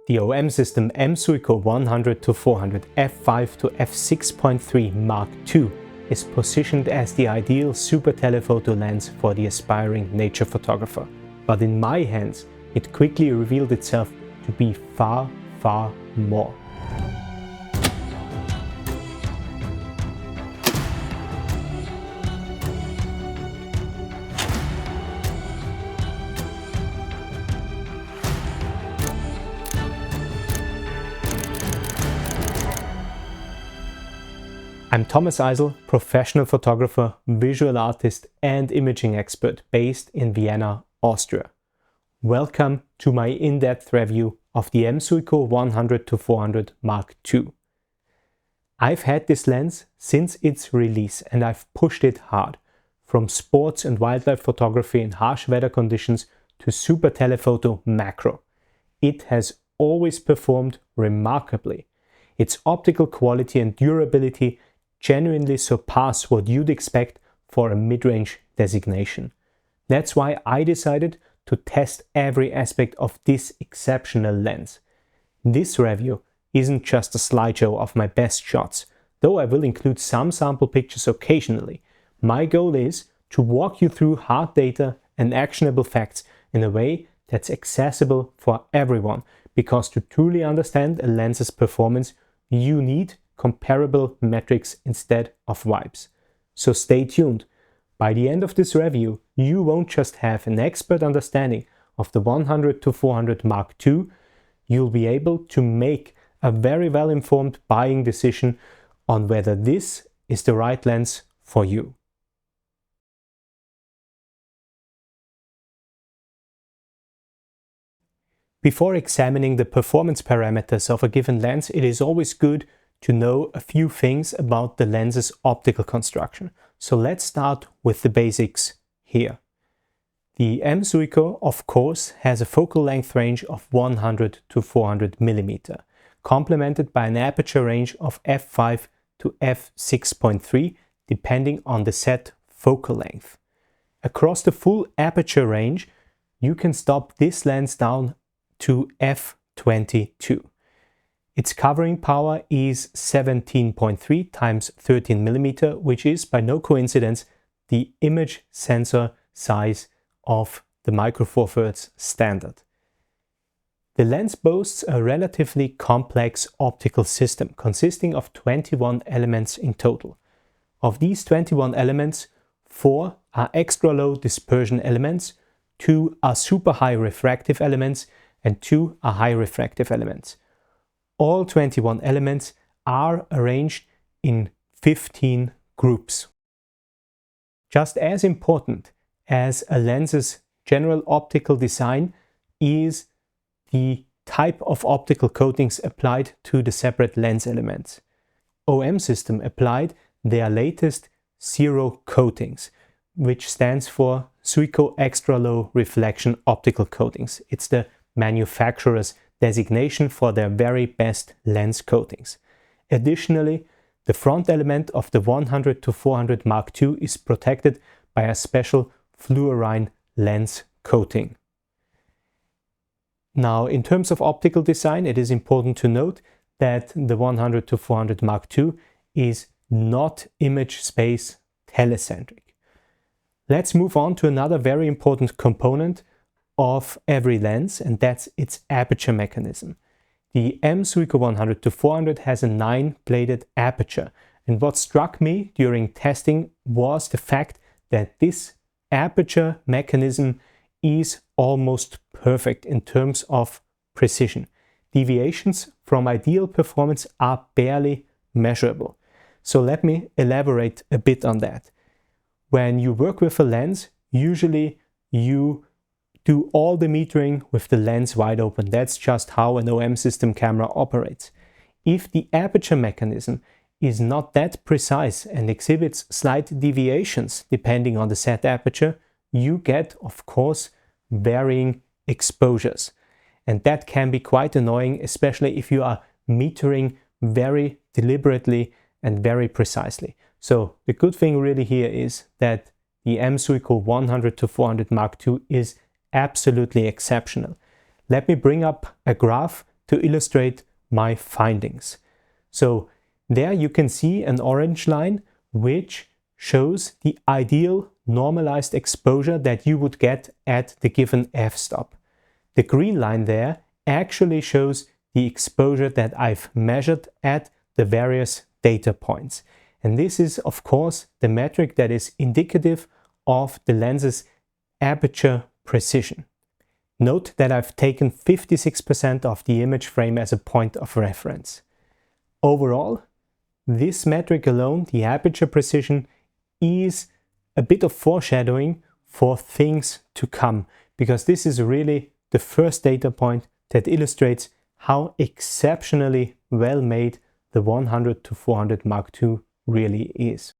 The OM system M.Zuiko 100-400 f5 to f6.3 Mark II is positioned as the ideal super telephoto lens for the aspiring nature photographer. But in my hands, it quickly revealed itself to be far, far more. I'm Thomas Eisl, professional photographer, visual artist and imaging expert based in Vienna, Austria. Welcome to my in-depth review of the M.Zuiko 100-400 Mark II. I've had this lens since its release and I've pushed it hard, from sports and wildlife photography in harsh weather conditions to super telephoto macro. It has always performed remarkably. Its optical quality and durability genuinely surpass what you'd expect for a mid-range designation. That's why I decided to test every aspect of this exceptional lens. This review isn't just a slideshow of my best shots, though I will include some sample pictures occasionally. My goal is to walk you through hard data and actionable facts in a way that's accessible for everyone, because to truly understand a lens's performance, you need comparable metrics instead of vibes. So stay tuned. By the end of this review, you won't just have an expert understanding of the 100-400 Mark II, you'll be able to make a very well-informed buying decision on whether this is the right lens for you. Before examining the performance parameters of a given lens, it is always good to know a few things about the lens's optical construction. So let's start with the basics here. The M.Zuiko, of course, has a focal length range of 100 to 400 mm, complemented by an aperture range of f5 to f6.3, depending on the set focal length. Across the full aperture range, you can stop this lens down to f22. Its covering power is 17.3 times 13 mm, which is by no coincidence the image sensor size of the Micro Four Thirds standard. The lens boasts a relatively complex optical system consisting of 21 elements in total. Of these 21 elements, 4 are extra low dispersion elements, 2 are super high refractive elements, and 2 are high refractive elements. All 21 elements are arranged in 15 groups. Just as important as a lens's general optical design is the type of optical coatings applied to the separate lens elements. OM system applied their latest zero coatings, which stands for Zuiko Extra Low Reflection Optical Coatings. It's the manufacturer's designation for their very best lens coatings. Additionally, the front element of the 100-400 Mark II is protected by a special fluorine lens coating. Now, in terms of optical design, it is important to note that the 100-400 Mark II is not image space telecentric. Let's move on to another very important component of every lens, and that's its aperture mechanism. The M.Zuiko 100-400 has a 9-bladed aperture, and what struck me during testing was the fact that this aperture mechanism is almost perfect in terms of precision. Deviations from ideal performance are barely measurable. So let me elaborate a bit on that. When you work with a lens, usually you do all the metering with the lens wide open. That's just how an OM system camera operates. If the aperture mechanism is not that precise and exhibits slight deviations depending on the set aperture, you get, of course, varying exposures. And that can be quite annoying, especially if you are metering very deliberately and very precisely. So the good thing really here is that the M.Zuiko 100-400 Mark II is absolutely exceptional. Let me bring up a graph to illustrate my findings. So there you can see an orange line which shows the ideal normalized exposure that you would get at the given f-stop. The green line there actually shows the exposure that I've measured at the various data points. And this is, of course, the metric that is indicative of the lens's aperture precision. Note that I've taken 56% of the image frame as a point of reference. Overall, this metric alone, the aperture precision, is a bit of foreshadowing for things to come, because this is really the first data point that illustrates how exceptionally well made the 100-400 Mark II really is.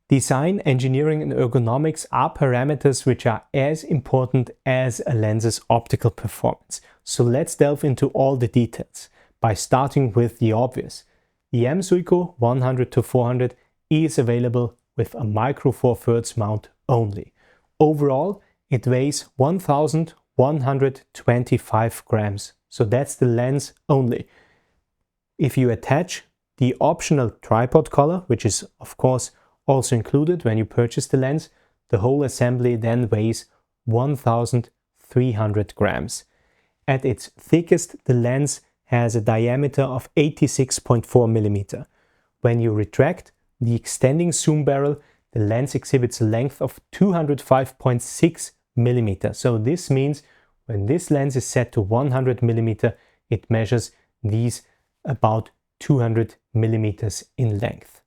Design, engineering and ergonomics are parameters which are as important as a lens's optical performance. So let's delve into all the details by starting with the obvious. The M.Zuiko 100-400 is available with a micro four thirds mount only. Overall, it weighs 1,125 grams. So that's the lens only. If you attach the optional tripod collar, which is of course also included when you purchase the lens, the whole assembly then weighs 1,300 grams. At its thickest, the lens has a diameter of 86.4 millimeter. When you retract the extending zoom barrel, the lens exhibits a length of 205.6 millimeter. So this means when this lens is set to 100 millimeter, it measures these about 200 millimeters in length.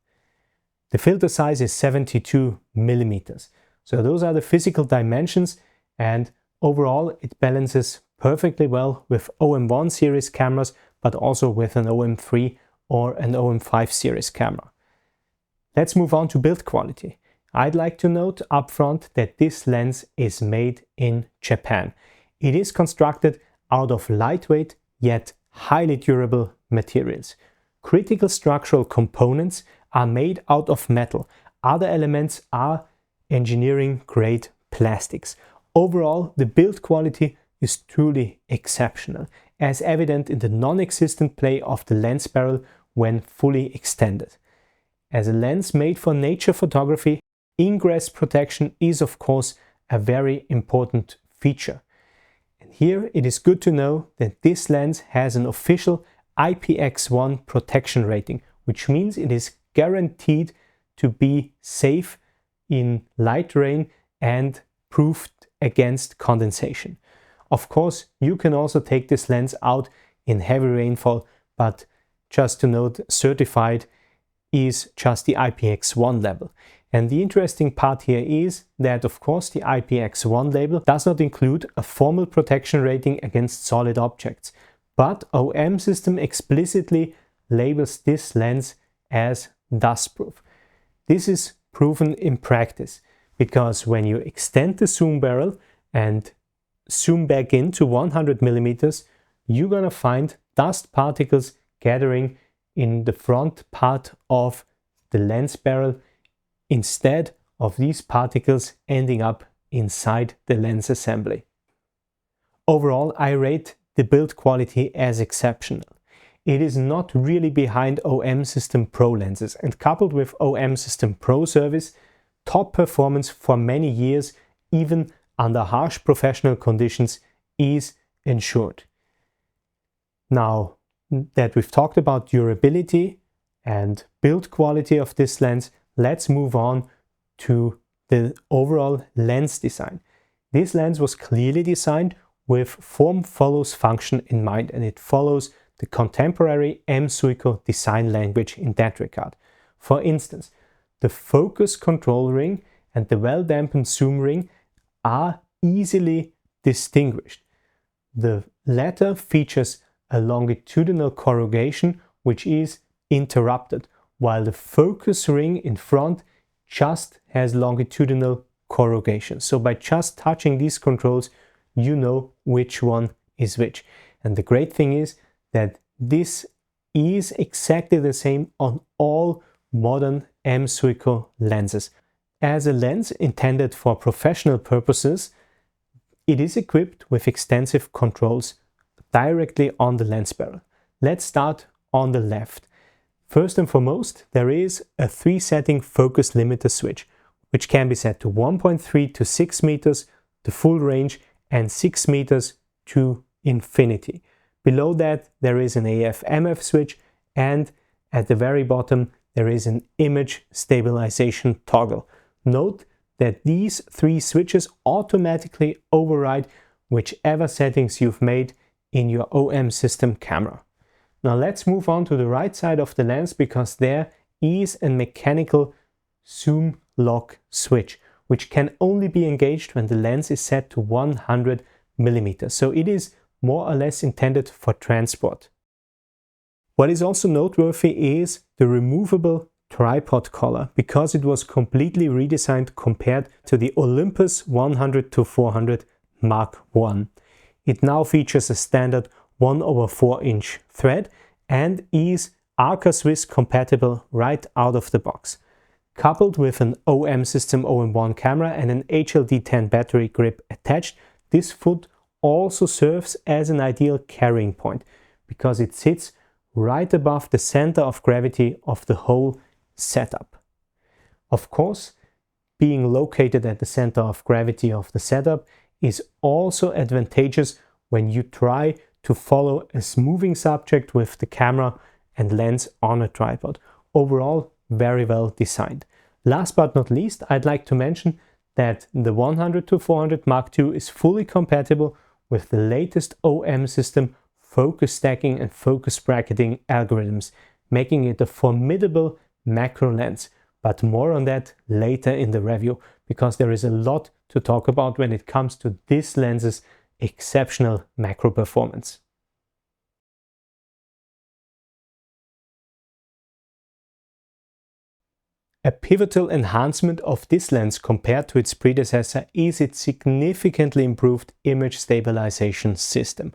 The filter size is 72 millimeters. So those are the physical dimensions, and overall it balances perfectly well with OM1 series cameras, but also with an OM3 or an OM5 series camera. Let's move on to build quality. I'd like to note upfront that this lens is made in Japan. It is constructed out of lightweight yet highly durable materials. Critical structural components are made out of metal. Other elements are engineering grade plastics. Overall, the build quality is truly exceptional, as evident in the non-existent play of the lens barrel when fully extended. As a lens made for nature photography, ingress protection is of course a very important feature. And here it is good to know that this lens has an official IPX1 protection rating, which means it is guaranteed to be safe in light rain and proof against condensation. Of course, you can also take this lens out in heavy rainfall, but just to note, certified is just the IPX1 level. And the interesting part here is that, of course, the IPX1 label does not include a formal protection rating against solid objects, but OM system explicitly labels this lens as dustproof. This is proven in practice, because when you extend the zoom barrel and zoom back into 100 millimeters, you're gonna find dust particles gathering in the front part of the lens barrel, instead of these particles ending up inside the lens assembly. Overall, I rate the build quality as exceptional. It is not really behind OM System Pro lenses, and coupled with OM System Pro service, top performance for many years, even under harsh professional conditions, is ensured. Now that we've talked about durability and build quality of this lens, let's move on to the overall lens design. This lens was clearly designed with form follows function in mind, and it follows the contemporary M.Zuiko design language in that regard. For instance, the focus control ring and the well-dampened zoom ring are easily distinguished. The latter features a longitudinal corrugation which is interrupted, while the focus ring in front just has longitudinal corrugation. So by just touching these controls, you know which one is which. And the great thing is that this is exactly the same on all modern M.Zuiko lenses. as a lens intended for professional purposes, it is equipped with extensive controls directly on the lens barrel. Let's start on the left. First and foremost, there is a 3-setting focus limiter switch, which can be set to 1.3 to 6 meters, the full range, and 6 meters to infinity. Below that, there is an AF/MF switch, and at the very bottom, there is an image stabilization toggle. Note that these 3 switches automatically override whichever settings you've made in your OM system camera. Now let's move on to the right side of the lens, because there is a mechanical zoom lock switch, which can only be engaged when the lens is set to 100 millimeters. So it is more or less intended for transport. What is also noteworthy is the removable tripod collar, because it was completely redesigned compared to the Olympus 100-400 Mark I. It now features a standard 1/4 inch thread and is Arca Swiss compatible right out of the box. Coupled with an OM System OM1 camera and an HLD10 battery grip attached, this foot also serves as an ideal carrying point, because it sits right above the center of gravity of the whole setup. Of course, being located at the center of gravity of the setup is also advantageous when you try to follow a moving subject with the camera and lens on a tripod. Overall, very well designed. Last but not least, I'd like to mention that the 100-400 Mark II is fully compatible with the latest OM system focus stacking and focus bracketing algorithms, making it a formidable macro lens. But more on that later in the review, because there is a lot to talk about when it comes to this lens's exceptional macro performance. A pivotal enhancement of this lens compared to its predecessor is its significantly improved image stabilization system.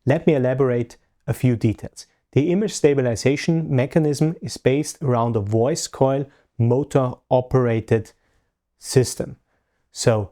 Let me elaborate a few details. The image stabilization mechanism is based around a voice coil motor operated system. So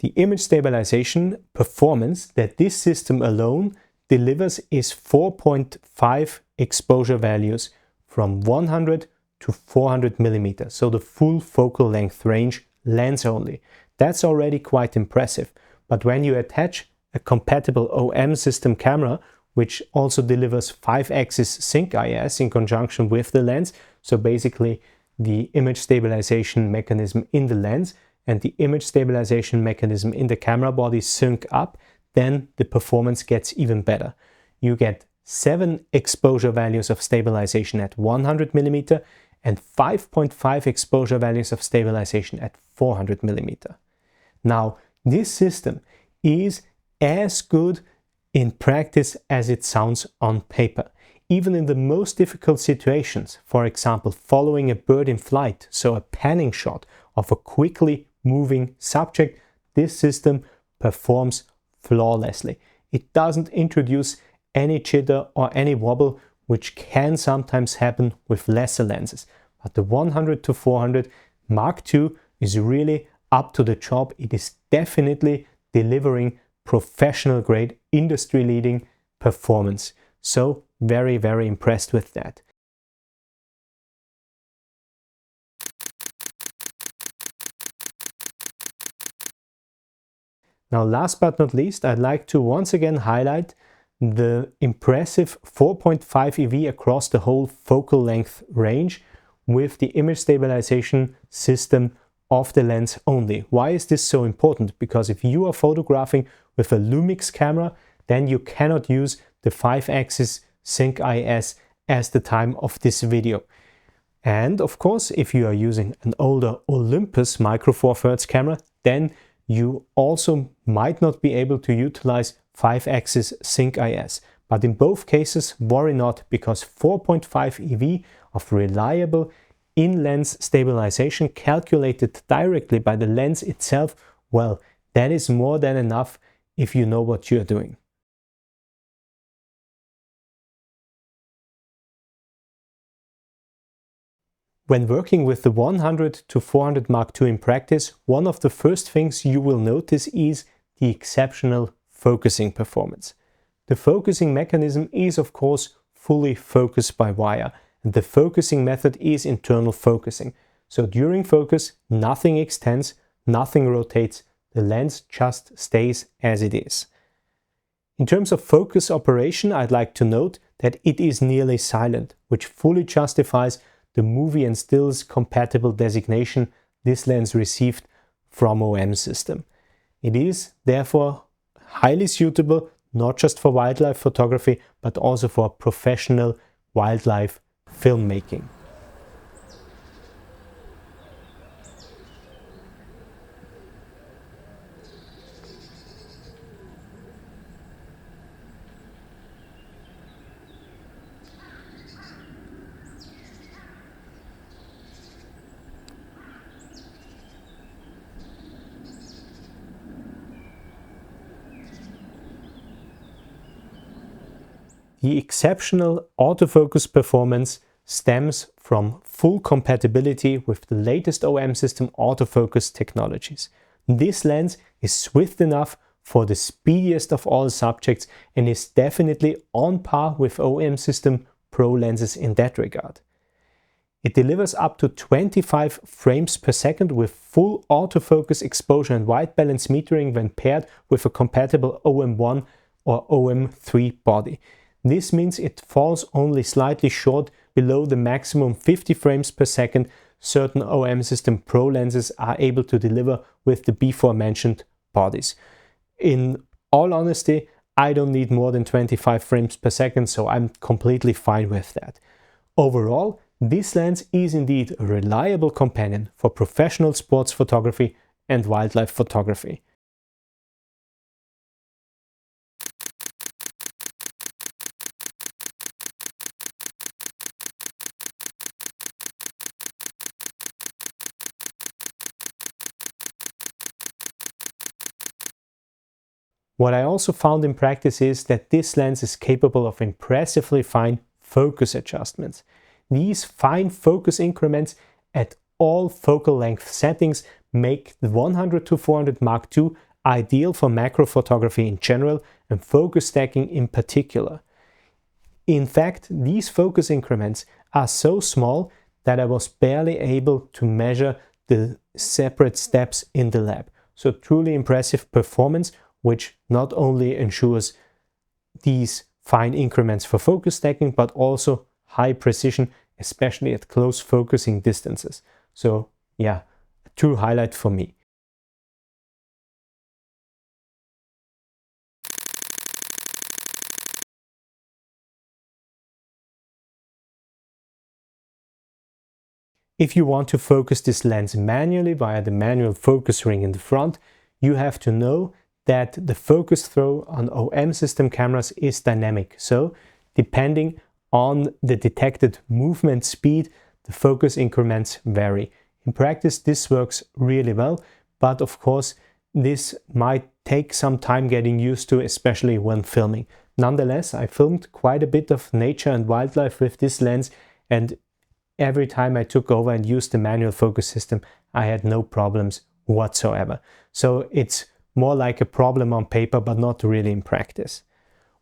the image stabilization performance that this system alone delivers is 4.5 exposure values from 100 to 400 millimeters, so the full focal length range lens only. That's already quite impressive. But when you attach a compatible OM system camera, which also delivers 5-axis sync IS in conjunction with the lens, so basically the image stabilization mechanism in the lens and the image stabilization mechanism in the camera body sync up, then the performance gets even better. You get 7 exposure values of stabilization at 100 millimeter and 5.5 exposure values of stabilization at 400 millimeter. Now, this system is as good in practice as it sounds on paper. Even in the most difficult situations, for example, following a bird in flight, so a panning shot of a quickly moving subject, this system performs flawlessly. It doesn't introduce any jitter or any wobble, which can sometimes happen with lesser lenses. But the 100-400 Mark II is really up to the job. It is definitely delivering professional grade, industry leading performance. So very, very impressed with that. Now, last but not least, I'd like to once again highlight the impressive 4.5 EV across the whole focal length range with the image stabilization system of the lens only. Why is this so important? Because if you are photographing with a Lumix camera, then you cannot use the 5-axis sync IS as the time of this video. And of course, if you are using an older Olympus micro four thirds camera, then you also might not be able to utilize 5-axis sync IS. But in both cases, worry not, because 4.5 EV of reliable in-lens stabilization calculated directly by the lens itself, well, that is more than enough if you know what you're doing. When working with the 100 to 400 Mark II in practice, one of the first things you will notice is the exceptional focusing performance. The focusing mechanism is of course fully focus by wire, and the focusing method is internal focusing. So during focus, nothing extends, nothing rotates, the lens just stays as it is. In terms of focus operation, I'd like to note that it is nearly silent, which fully justifies the movie and stills compatible designation this lens received from OM system. It is therefore highly suitable not just for wildlife photography but also for professional wildlife filmmaking. The exceptional autofocus performance stems from full compatibility with the latest OM system autofocus technologies. This lens is swift enough for the speediest of all subjects and is definitely on par with OM system Pro lenses in that regard. It delivers up to 25 frames per second with full autofocus exposure and white balance metering when paired with a compatible OM1 or OM3 body. This means it falls only slightly short below the maximum 50 frames per second certain OM system Pro lenses are able to deliver with the before mentioned bodies. In all honesty, I don't need more than 25 frames per second, so I'm completely fine with that. Overall, this lens is indeed a reliable companion for professional sports photography and wildlife photography. What I also found in practice is that this lens is capable of impressively fine focus adjustments. These fine focus increments at all focal length settings make the 100 to 400 Mark II ideal for macro photography in general and focus stacking in particular. In fact, these focus increments are so small that I was barely able to measure the separate steps in the lab. So truly impressive performance, which not only ensures these fine increments for focus stacking, but also high precision, especially at close focusing distances. So yeah, a true highlight for me. If you want to focus this lens manually via the manual focus ring in the front, you have to know that the focus throw on OM system cameras is dynamic. So depending on the detected movement speed, the focus increments vary. In practice, this works really well, but of course, this might take some time getting used to, especially when filming. Nonetheless, I filmed quite a bit of nature and wildlife with this lens, and every time I took over and used the manual focus system, I had no problems whatsoever. So it's more like a problem on paper, but not really in practice.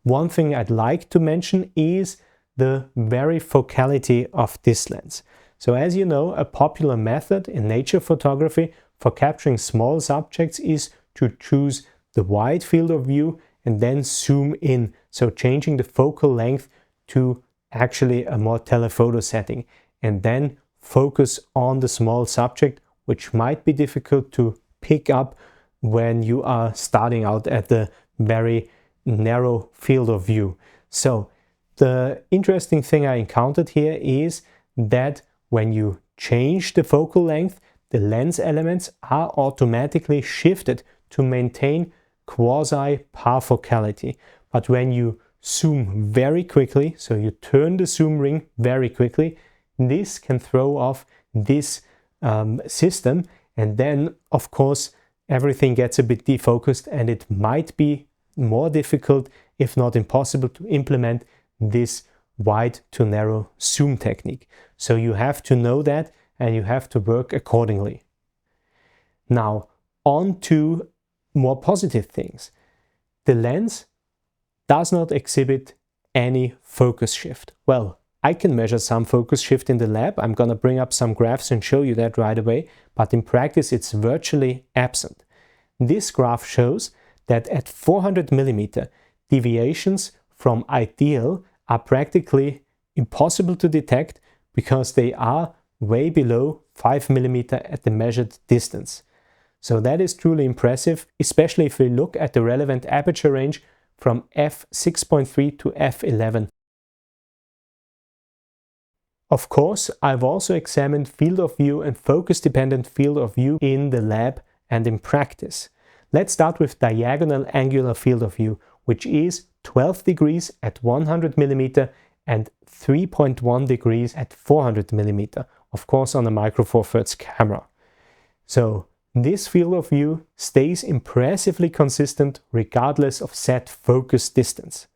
One thing I'd like to mention is the varifocality of this lens. So as you know, a popular method in nature photography for capturing small subjects is to choose the wide field of view and then zoom in. So changing the focal length to actually a more telephoto setting and then focus on the small subject, which might be difficult to pick up when you are starting out at the very narrow field of view. So the interesting thing I encountered here is that when you change the focal length, the lens elements are automatically shifted to maintain quasi-parfocality. But when you zoom very quickly, so you turn the zoom ring very quickly, this can throw off this system, and then of course everything gets a bit defocused and it might be more difficult, if not impossible, to implement this wide to narrow zoom technique. So you have to know that, and you have to work accordingly. Now, on to more positive things. The lens does not exhibit any focus shift. Well, I can measure some focus shift in the lab. I'm gonna bring up some graphs and show you that right away, but in practice it's virtually absent. This graph shows that at 400 mm, deviations from ideal are practically impossible to detect because they are way below 5 mm at the measured distance. So that is truly impressive, especially if we look at the relevant aperture range from f6.3 to f11. Of course, I've also examined field of view and focus-dependent field of view in the lab and in practice. Let's start with diagonal angular field of view, which is 12 degrees at 100 mm and 3.1 degrees at 400 mm, of course on a Micro Four Thirds camera. So this field of view stays impressively consistent regardless of set focus distance.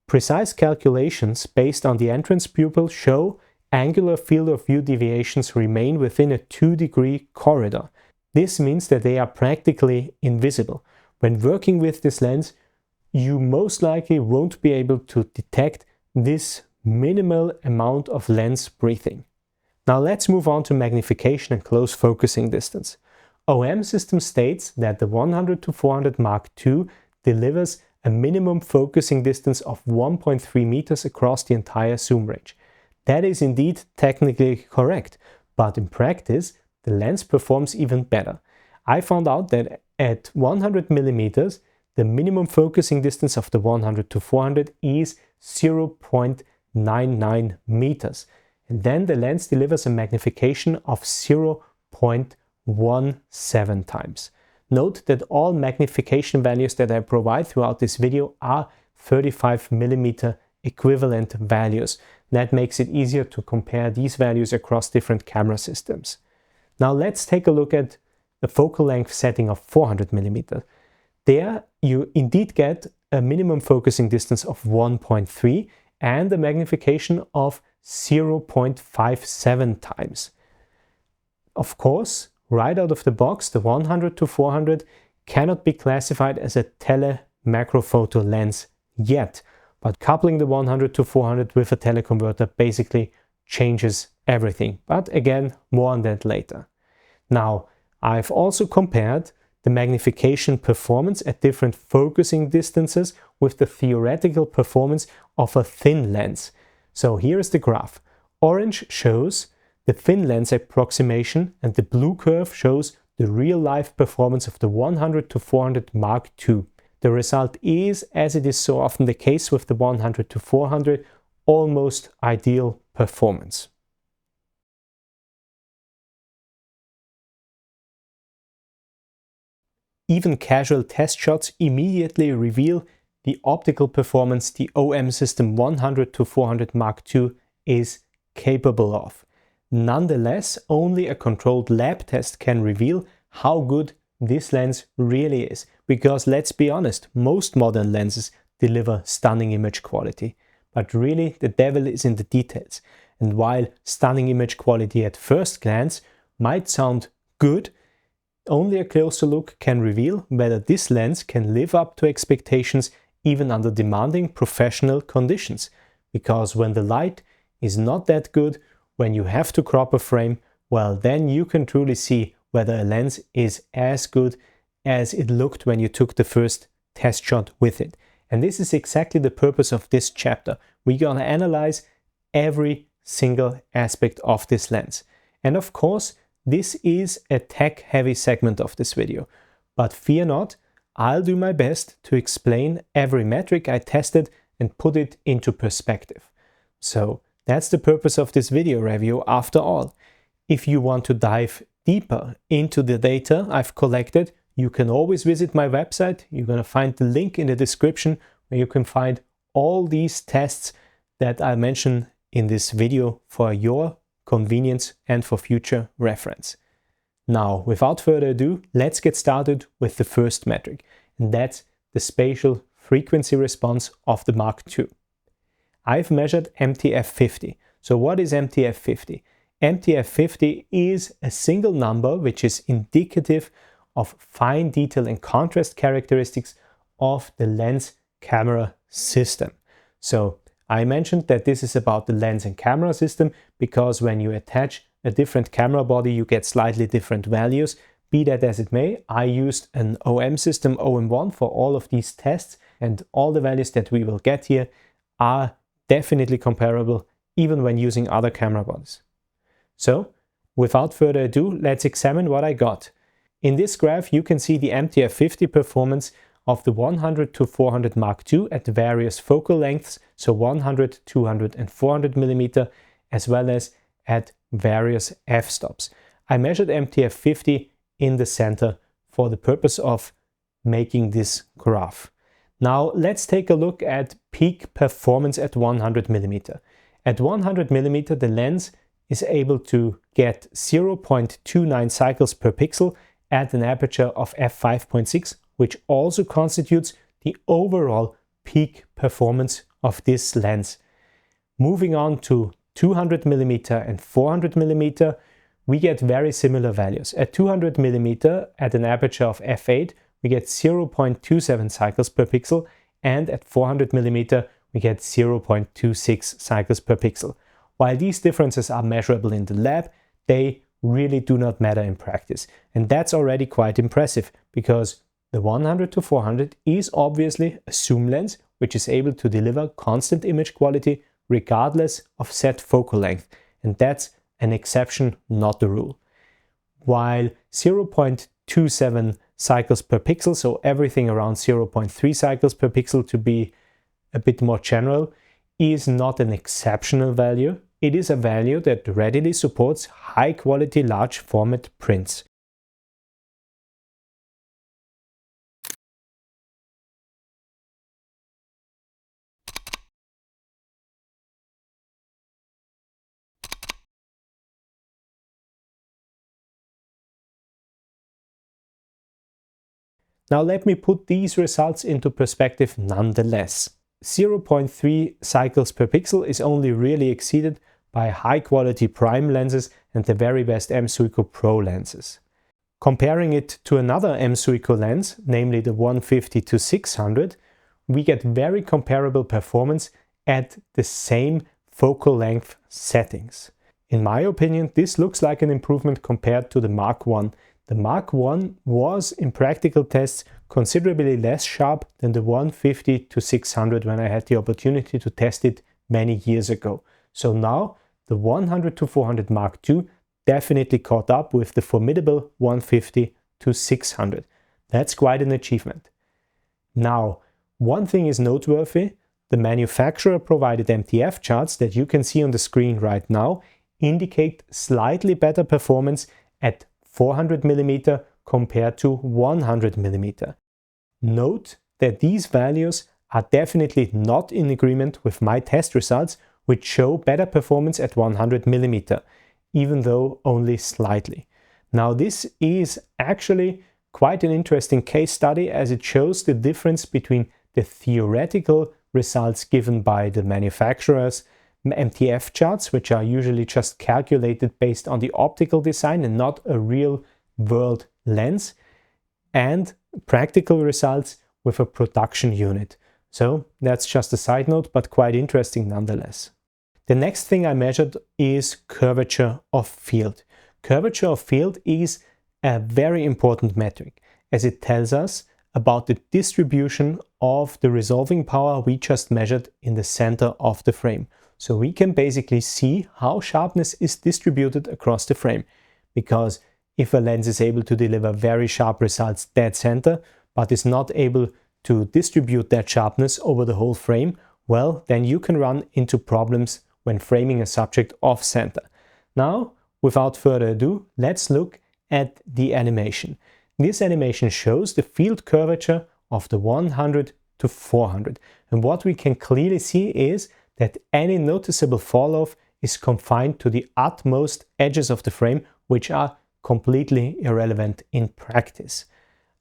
Precise calculations based on the entrance pupil show angular field of view deviations remain within a 2-degree corridor. This means that they are practically invisible. When working with this lens, you most likely won't be able to detect this minimal amount of lens breathing. Now let's move on to magnification and close focusing distance. OM system states that the 100 to 400 Mark II delivers a minimum focusing distance of 1.3 meters across the entire zoom range. That is indeed technically correct, but in practice, the lens performs even better. I found out that at 100 millimeters, the minimum focusing distance of the 100 to 400 is 0.99 meters. And then the lens delivers a magnification of 0.17 times. Note that all magnification values that I provide throughout this video are 35 millimeter equivalent values. That makes it easier to compare these values across different camera systems. Now let's take a look at the focal length setting of 400 millimeter. There you indeed get a minimum focusing distance of 1.3 and a magnification of 0.57 times. Of course, right out of the box, the 100 to 400 cannot be classified as a tele-macrophoto lens yet, but coupling the 100 to 400 with a teleconverter basically changes everything. But again, more on that later. Now, I've also compared the magnification performance at different focusing distances with the theoretical performance of a thin lens. So here is the graph. Orange shows the thin lens approximation and the blue curve shows the real-life performance of the 100 to 400 Mark II. The result is, as it is so often the case with the 100 to 400, almost ideal performance. Even casual test shots immediately reveal the optical performance the OM system 100 to 400 Mark II is capable of. Nonetheless, only a controlled lab test can reveal how good this lens really is, because let's be honest, most modern lenses deliver stunning image quality. But really, the devil is in the details. And while stunning image quality at first glance might sound good, only a closer look can reveal whether this lens can live up to expectations even under demanding professional conditions. Because when the light is not that good, when you have to crop a frame, well, then you can truly see whether a lens is as good as it looked when you took the first test shot with it. And this is exactly the purpose of this chapter. We're gonna analyze every single aspect of this lens. And of course, this is a tech-heavy segment of this video. But fear not, I'll do my best to explain every metric I tested and put it into perspective. So that's the purpose of this video review after all. If you want to dive deeper into the data I've collected, you can always visit my website. You're going to find the link in the description where you can find all these tests that I mentioned in this video for your convenience and for future reference. Now, without further ado, let's get started with the first metric, and that's the spatial frequency response of the Mark II. I've measured MTF50. So what is MTF50? MTF50 is a single number which is indicative of fine detail and contrast characteristics of the lens camera system. So I mentioned that this is about the lens and camera system because when you attach a different camera body, you get slightly different values. Be that as it may, I used an OM system, OM1, for all of these tests, and all the values that we will get here are definitely comparable even when using other camera bodies. So, without further ado, let's examine what I got. In this graph, you can see the MTF50 performance of the 100 to 400 Mark II at various focal lengths, so 100, 200 and 400 mm, as well as at various f-stops. I measured MTF50 in the center for the purpose of making this graph. Now let's take a look at peak performance at 100 mm. At 100 mm, the lens is able to get 0.29 cycles per pixel at an aperture of f5.6, which also constitutes the overall peak performance of this lens. Moving on to 200 mm and 400 mm, we get very similar values. At 200 mm at an aperture of f8, we get 0.27 cycles per pixel, and at 400 mm we get 0.26 cycles per pixel. While these differences are measurable in the lab, they really do not matter in practice. And that's already quite impressive, because the 100 to 400 is obviously a zoom lens which is able to deliver constant image quality regardless of set focal length, and that's an exception, not the rule. While 0.27 cycles per pixel, so everything around 0.3 cycles per pixel to be a bit more general, is not an exceptional value. It is a value that readily supports high quality large format prints. Now let me put these results into perspective nonetheless. 0.3 cycles per pixel is only really exceeded by high quality prime lenses and the very best M.Zuiko Pro lenses. Comparing it to another M.Zuiko lens, namely the 150 to 600, we get very comparable performance at the same focal length settings. In my opinion, this looks like an improvement compared to the Mark I. The Mark I was, in practical tests, considerably less sharp than the 150 to 600 when I had the opportunity to test it many years ago. So now the 100 to 400 Mark II definitely caught up with the formidable 150 to 600. That's quite an achievement. Now, one thing is noteworthy: the manufacturer provided MTF charts that you can see on the screen right now indicate slightly better performance at 400 mm compared to 100 mm. Note that these values are definitely not in agreement with my test results, which show better performance at 100 mm, even though only slightly. Now this is actually quite an interesting case study, as it shows the difference between the theoretical results given by the manufacturer's MTF charts, which are usually just calculated based on the optical design and not a real world lens, and practical results with a production unit. So that's just a side note, but quite interesting nonetheless. The next thing I measured is curvature of field. Curvature of field is a very important metric, as it tells us about the distribution of the resolving power we just measured in the center of the frame. So we can basically see how sharpness is distributed across the frame, because if a lens is able to deliver very sharp results dead center, but is not able to distribute that sharpness over the whole frame, well, then you can run into problems when framing a subject off center. Now, without further ado, let's look at the animation. This animation shows the field curvature of the 100 to 400. And what we can clearly see is that any noticeable fall-off is confined to the utmost edges of the frame, which are completely irrelevant in practice.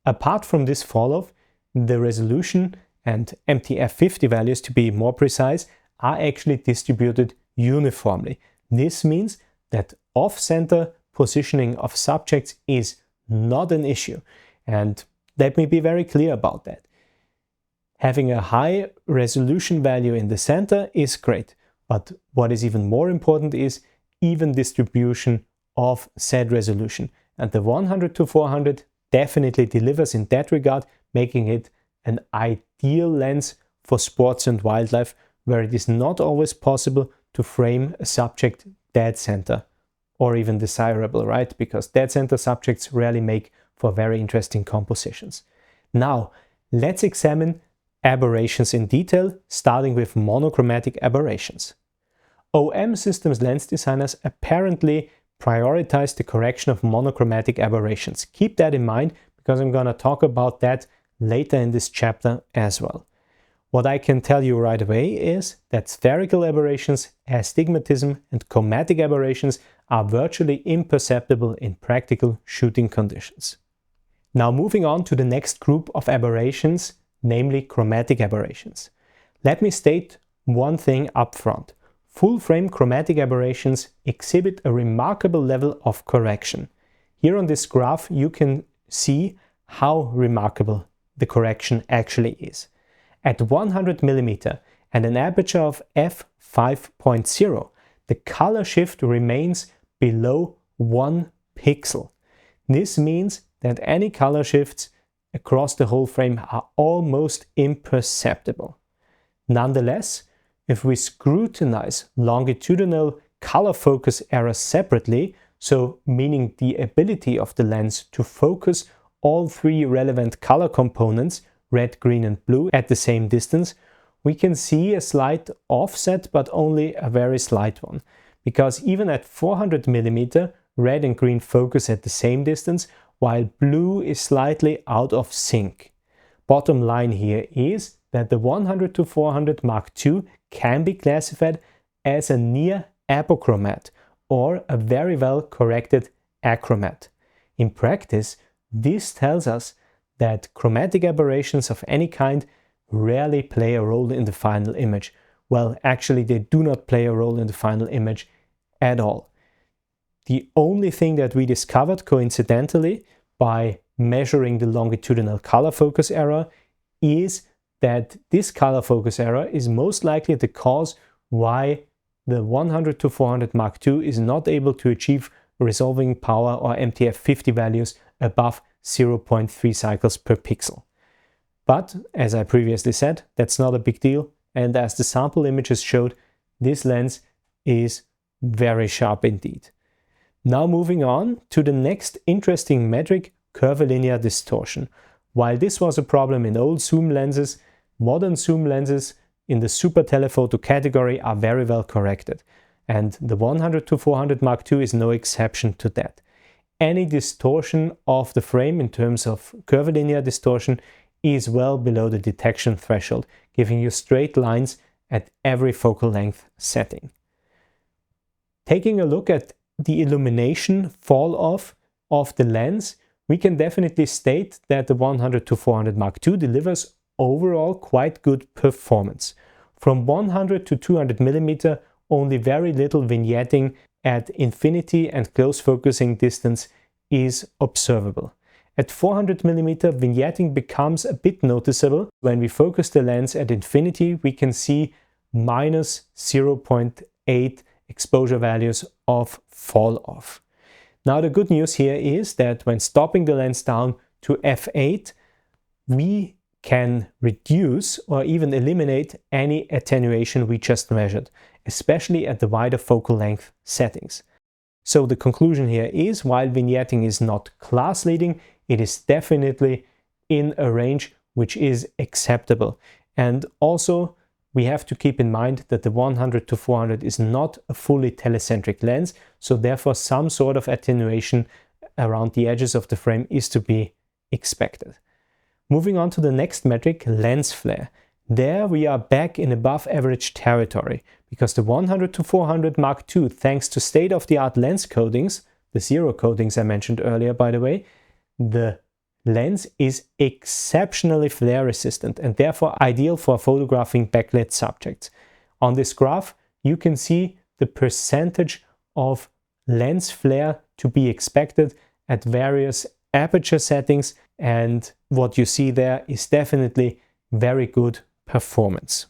Apart from this fall-off, the resolution and MTF50 values, to be more precise, are actually distributed uniformly. This means that off-center positioning of subjects is not an issue. And let me be very clear about that. Having a high resolution value in the center is great, but what is even more important is even distribution of said resolution. And the 100-400 definitely delivers in that regard, making it an ideal lens for sports and wildlife, where it is not always possible to frame a subject dead center, or even desirable, right? Because dead center subjects rarely make for very interesting compositions. Now, let's examine aberrations in detail, starting with monochromatic aberrations. OM systems lens designers apparently prioritize the correction of monochromatic aberrations. Keep that in mind, because I'm going to talk about that later in this chapter as well. What I can tell you right away is that spherical aberrations, astigmatism, and chromatic aberrations are virtually imperceptible in practical shooting conditions. Now moving on to the next group of aberrations, namely chromatic aberrations. Let me state one thing up front. Full-frame chromatic aberrations exhibit a remarkable level of correction. Here on this graph you can see how remarkable the correction actually is. At 100 mm and an aperture of f5.0, the color shift remains below 1 pixel. This means that any color shifts across the whole frame are almost imperceptible. Nonetheless, if we scrutinize longitudinal color focus errors separately, so meaning the ability of the lens to focus all three relevant color components, red, green and blue, at the same distance, we can see a slight offset, but only a very slight one. Because even at 400 mm, red and green focus at the same distance, while blue is slightly out of sync. Bottom line here is that the 100-400 Mark II can be classified as a near apochromat or a very well corrected achromat. In practice, this tells us that chromatic aberrations of any kind rarely play a role in the final image. Well, actually they do not play a role in the final image at all. The only thing that we discovered coincidentally by measuring the longitudinal color focus error is that this color focus error is most likely the cause why the 100-400 Mark II is not able to achieve resolving power or MTF50 values above 0.3 cycles per pixel. But as I previously said, that's not a big deal, and as the sample images showed, this lens is very sharp indeed. Now moving on to the next interesting metric, curvilinear distortion. While this was a problem in old zoom lenses, modern zoom lenses in the super telephoto category are very well corrected, and the 100-400 Mark II is no exception to that. Any distortion of the frame in terms of curvilinear distortion is well below the detection threshold, giving you straight lines at every focal length setting. Taking a look at the illumination fall off of the lens, we can definitely state that the 100-400 Mark II delivers overall quite good performance. From 100 to 200 mm, only very little vignetting at infinity and close focusing distance is observable. At 400 mm, vignetting becomes a bit noticeable. When we focus the lens at infinity, we can see minus 0.8 exposure values of fall off. Now the good news here is that when stopping the lens down to f8, we can reduce or even eliminate any attenuation we just measured, especially at the wider focal length settings. So the conclusion here is, while vignetting is not class leading, it is definitely in a range which is acceptable. And also we have to keep in mind that the 100-400 is not a fully telecentric lens, so therefore some sort of attenuation around the edges of the frame is to be expected. Moving on to the next metric, lens flare. There we are back in above average territory, because the 100-400 Mark II, thanks to state-of-the-art lens coatings, the zero coatings I mentioned earlier by the way, the lens is exceptionally flare resistant and therefore ideal for photographing backlit subjects. On this graph you can see the percentage of lens flare to be expected at various aperture settings, and what you see there is definitely very good performance.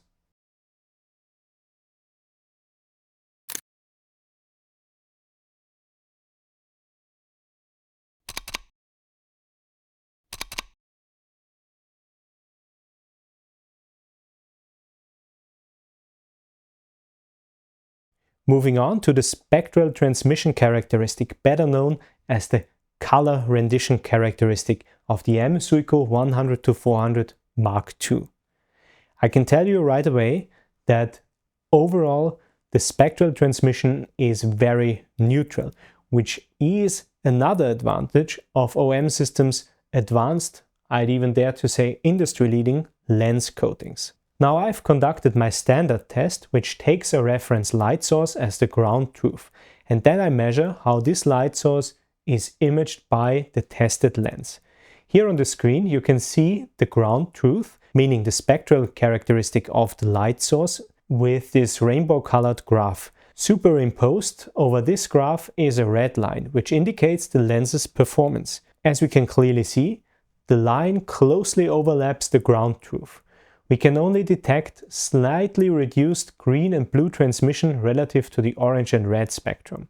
Moving on to the spectral transmission characteristic, better known as the color rendition characteristic of the M.Zuiko 100-400 Mark II. I can tell you right away that overall the spectral transmission is very neutral, which is another advantage of OM systems' advanced, I'd even dare to say industry-leading lens coatings. Now I've conducted my standard test, which takes a reference light source as the ground truth, and then I measure how this light source is imaged by the tested lens. Here on the screen you can see the ground truth, meaning the spectral characteristic of the light source, with this rainbow colored graph. Superimposed over this graph is a red line, which indicates the lens's performance. As we can clearly see, the line closely overlaps the ground truth. We can only detect slightly reduced green and blue transmission relative to the orange and red spectrum.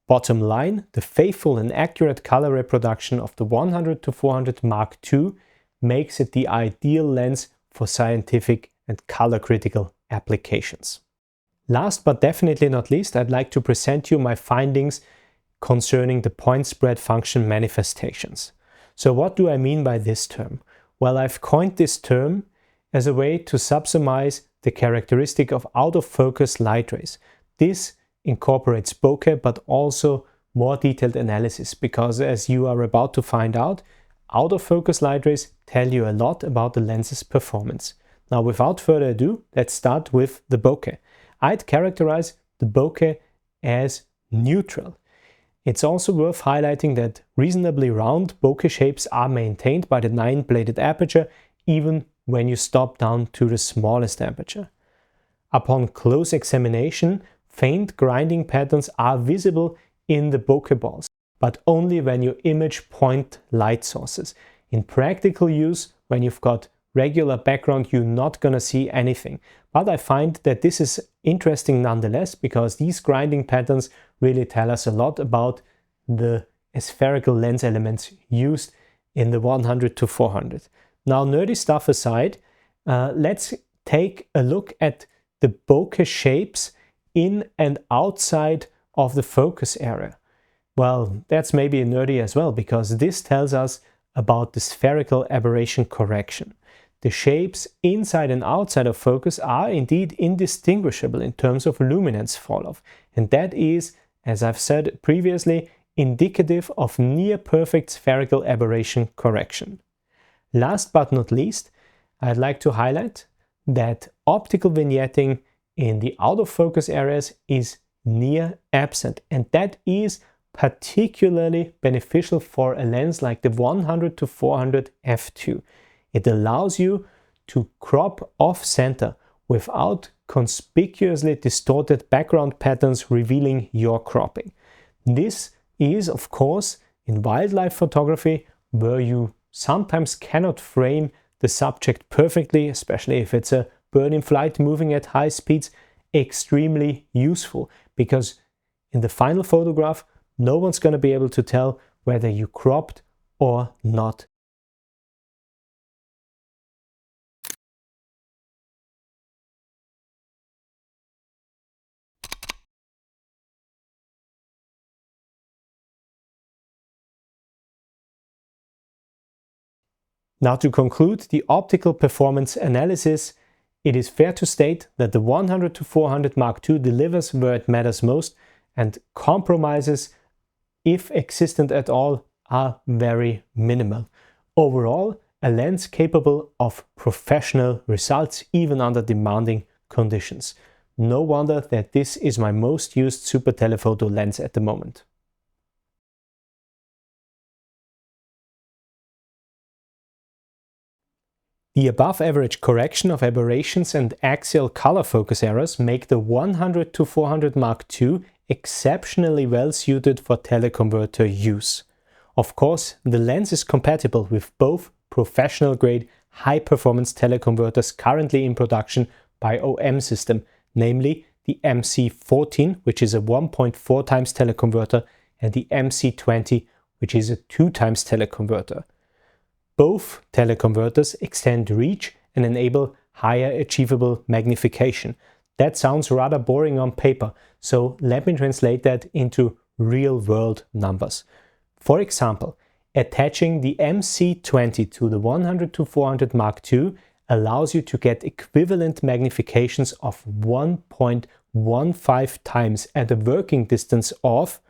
Bottom line, the faithful and accurate color reproduction of the 100-400 Mark II makes it the ideal lens for scientific and color-critical applications. Last but definitely not least, I'd like to present you my findings concerning the point spread function manifestations. So what do I mean by this term? Well, I've coined this term as a way to subsumize the characteristic of out-of-focus light rays. This incorporates bokeh, but also more detailed analysis, because as you are about to find out, out-of-focus light rays tell you a lot about the lens's performance. Now, without further ado, let's start with the bokeh. I'd characterize the bokeh as neutral. It's also worth highlighting that reasonably round bokeh shapes are maintained by the 9-bladed aperture, even when you stop down to the smallest aperture. Upon close examination, faint grinding patterns are visible in the bokeh balls, but only when you image point light sources. In practical use, when you've got regular background, you're not gonna see anything. But I find that this is interesting nonetheless, because these grinding patterns really tell us a lot about the spherical lens elements used in the 100-400. Now, nerdy stuff aside, let's take a look at the bokeh shapes in and outside of the focus area. Well, that's maybe nerdy as well, because this tells us about the spherical aberration correction. The shapes inside and outside of focus are indeed indistinguishable in terms of luminance falloff, and that is, as I've said previously, indicative of near-perfect spherical aberration correction. Last but not least, I'd like to highlight that optical vignetting in the out-of-focus areas is near absent, and that is particularly beneficial for a lens like the 100-400 f2. It allows you to crop off-center without conspicuously distorted background patterns revealing your cropping. This is, of course, in wildlife photography, where you sometimes cannot frame the subject perfectly, especially if it's a bird in flight moving at high speeds, extremely useful, because in the final photograph, no one's going to be able to tell whether you cropped or not. Now, to conclude the optical performance analysis, it is fair to state that the 100-400 Mark II delivers where it matters most, and compromises, if existent at all, are very minimal. Overall, a lens capable of professional results even under demanding conditions. No wonder that this is my most used super telephoto lens at the moment. The above average correction of aberrations and axial color focus errors make the 100-400 Mark II exceptionally well suited for teleconverter use. Of course, the lens is compatible with both professional-grade high-performance teleconverters currently in production by OM system, namely the MC14, which is a 1.4 times teleconverter, and the MC20, which is a 2 times teleconverter. Both teleconverters extend reach and enable higher achievable magnification. That sounds rather boring on paper, so let me translate that into real-world numbers. For example, attaching the MC20 to the 100-400 Mark II allows you to get equivalent magnifications of 1.15 times at a working distance of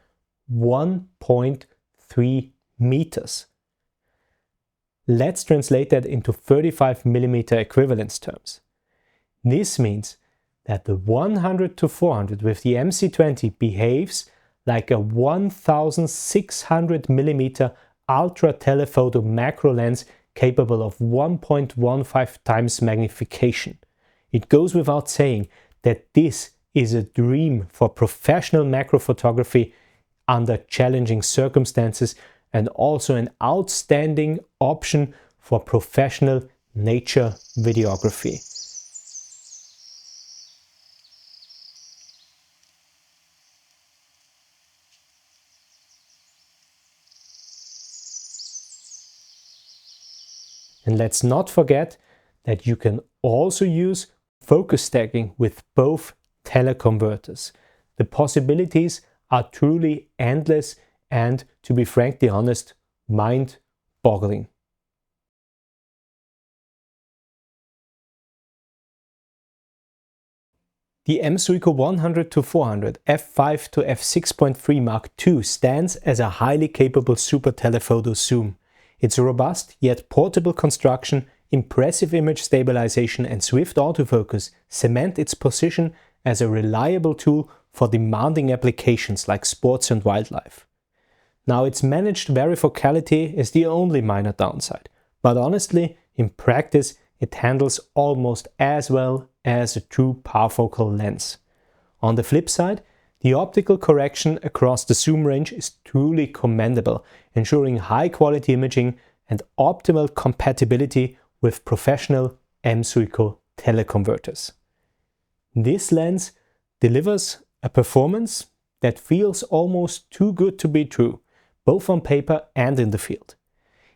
1.3 meters. Let's translate that into 35mm equivalence terms. This means that the 100-400 with the MC20 behaves like a 1600mm ultra telephoto macro lens capable of 1.15 times magnification. It goes without saying that this is a dream for professional macro photography under challenging circumstances, and also an outstanding option for professional nature videography. And let's not forget that you can also use focus stacking with both teleconverters. The possibilities are truly endless and, to be frankly honest, mind-boggling. The M.Zuiko 100-400 f5 to f6.3 Mark II stands as a highly capable super telephoto zoom. Its robust yet portable construction, impressive image stabilization and swift autofocus cement its position as a reliable tool for demanding applications like sports and wildlife. Now, its managed varifocality is the only minor downside, but honestly, in practice, it handles almost as well as a true parfocal lens. On the flip side, the optical correction across the zoom range is truly commendable, ensuring high quality imaging and optimal compatibility with professional M.Zuiko teleconverters. This lens delivers a performance that feels almost too good to be true, both on paper and in the field.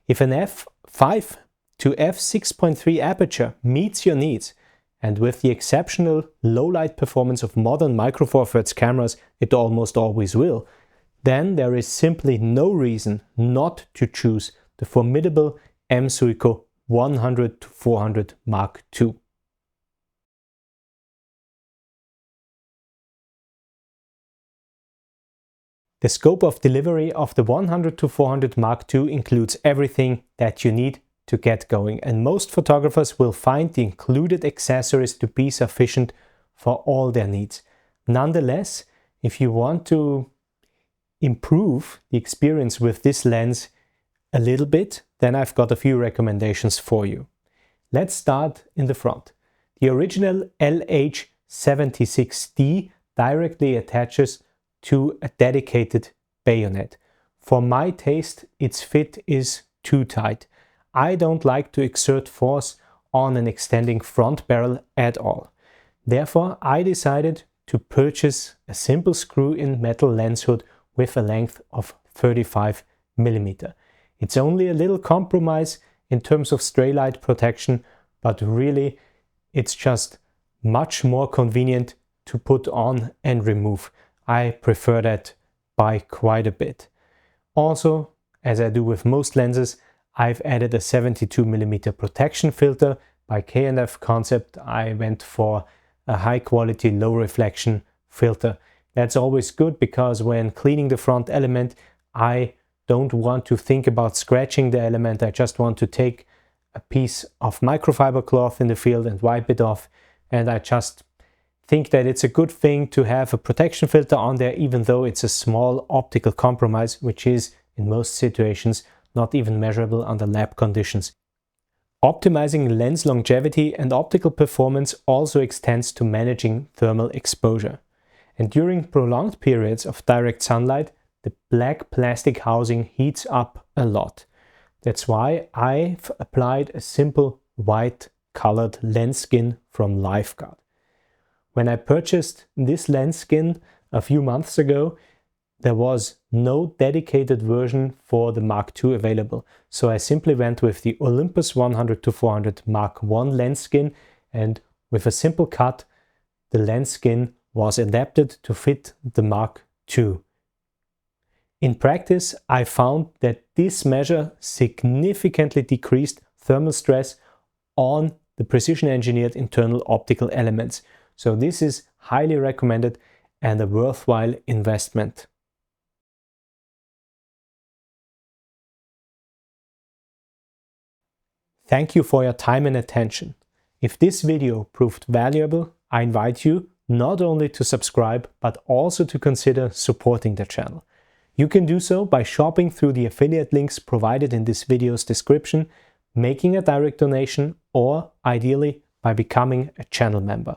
If an f5 to f6.3 aperture meets your needs, and with the exceptional low-light performance of modern micro four thirds cameras, it almost always will, then there is simply no reason not to choose the formidable M.Zuiko 100-400 Mark II. The scope of delivery of the 100-400 Mark II includes everything that you need to get going, and most photographers will find the included accessories to be sufficient for all their needs. Nonetheless, if you want to improve the experience with this lens a little bit, then I've got a few recommendations for you. Let's start in the front. The original LH76D directly attaches to a dedicated bayonet. For my taste, its fit is too tight. I don't like to exert force on an extending front barrel at all. Therefore, I decided to purchase a simple screw-in metal lens hood with a length of 35mm. It's only a little compromise in terms of stray light protection, but really it's just much more convenient to put on and remove. I prefer that by quite a bit. Also, as I do with most lenses, I've added a 72mm protection filter. By K&F Concept, I went for a high quality, low reflection filter. That's always good because when cleaning the front element, I don't want to think about scratching the element. I just want to take a piece of microfiber cloth in the field and wipe it off. And I just think that it's a good thing to have a protection filter on there, even though it's a small optical compromise, which is in most situations not even measurable under lab conditions. Optimizing lens longevity and optical performance also extends to managing thermal exposure. and during prolonged periods of direct sunlight, the black plastic housing heats up a lot. That's why I've applied a simple white colored lens skin from Lifeguard. When I purchased this lens skin a few months ago, there was no dedicated version for the Mark II available. So I simply went with the Olympus 100-400 Mark I lens skin, and with a simple cut, the lens skin was adapted to fit the Mark II. In practice, I found that this measure significantly decreased thermal stress on the precision-engineered internal optical elements. So this is highly recommended and a worthwhile investment. Thank you for your time and attention. If this video proved valuable, I invite you not only to subscribe, but also to consider supporting the channel. You can do so by shopping through the affiliate links provided in this video's description, making a direct donation, or ideally by becoming a channel member.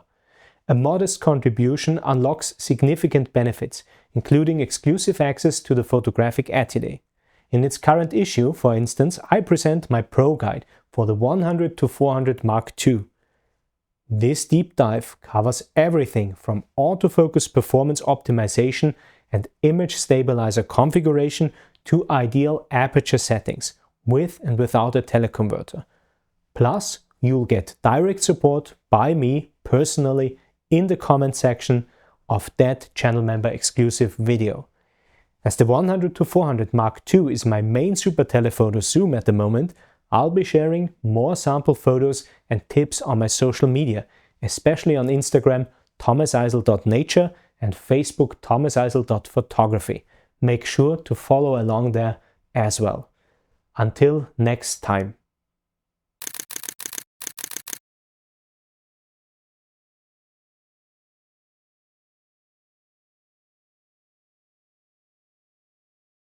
A modest contribution unlocks significant benefits, including exclusive access to the photographic atelier. In its current issue, for instance, I present my Pro Guide for the 100-400 Mark II. This deep dive covers everything from autofocus performance optimization and image stabilizer configuration to ideal aperture settings with and without a teleconverter. Plus, you'll get direct support by me personally in the comment section of that channel member exclusive video. As the 100-400 Mark II is my main super telephoto zoom at the moment, I'll be sharing more sample photos and tips on my social media, especially on Instagram thomaseisl.nature and Facebook thomaseisl.photography. Make sure to follow along there as well. Until next time.